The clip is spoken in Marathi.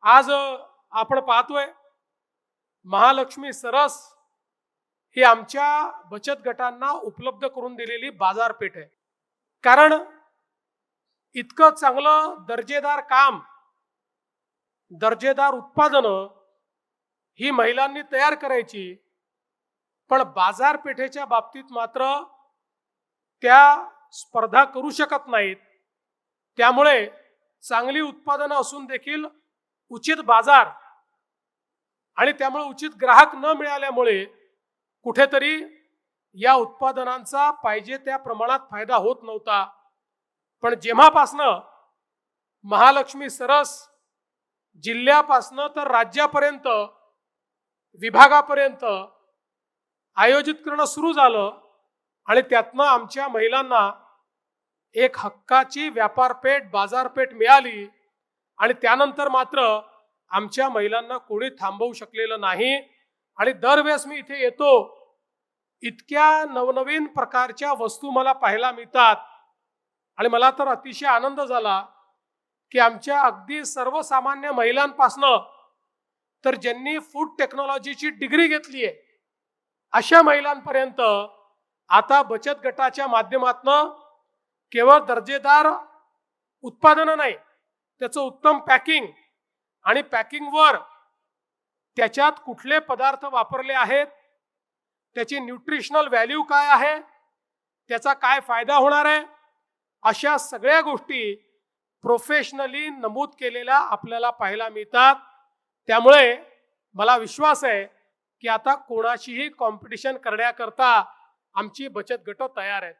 आज आपण पाहतोय महालक्ष्मी सरस ही आमच्या बचत गटांना उपलब्ध करून दिलेली बाजारपेठ आहे। कारण इतकं चांगलं दर्जेदार काम, दर्जेदार उत्पादनं ही महिलांनी तयार करायची, पण बाजारपेठेच्या बाबतीत मात्र त्या स्पर्धा करू शकत नाहीत। त्यामुळे चांगली उत्पादनं असून देखील उचित बाजार आणि त्यामुळे उचित ग्राहक न मिळाल्यामुळे कुठेतरी या उत्पादनांचा पाहिजे त्या प्रमाणात फायदा होत नव्हता। पण जेव्हापासनं महालक्ष्मी सरस जिल्ह्यापासनं तर राज्यापर्यंत विभागापर्यंत आयोजित करणं सुरू झालं आणि त्यातनं आमच्या महिलांना एक हक्काची व्यापारपेठ बाजारपेठ मिळाली आणि त्यानंतर मात्र आमच्या महिलांना कोणी थांबवू शकलेलं नाही। आणि दरवेळेस मी इथे येतो, इतक्या नवनवीन प्रकारच्या वस्तू मला पाहायला मिळतात आणि मला तर अतिशय आनंद झाला की आमच्या अगदी सर्वसामान्य महिलांपासनं तर ज्यांनी फूड टेक्नॉलॉजीची डिग्री घेतली आहे अशा महिलांपर्यंत आता बचत गटाच्या माध्यमातून केवळ दर्जेदार उत्पादनं नाही, त्याचं उत्तम पॅकिंग आणि पॅकिंगवर त्याच्यात कुठले पदार्थ वापरले आहेत, त्याची न्यूट्रिशनल व्हॅल्यू काय आहे, त्याचा काय फायदा होणार आहे, अशा सगळ्या गोष्टी प्रोफेशनली नमूद केलेल्या आपल्याला पाहायला मिळतात। त्यामुळे मला विश्वास आहे की आता कोणाशीही कॉम्पिटिशन करण्याकरता आमची बचत गट तयार आहेत।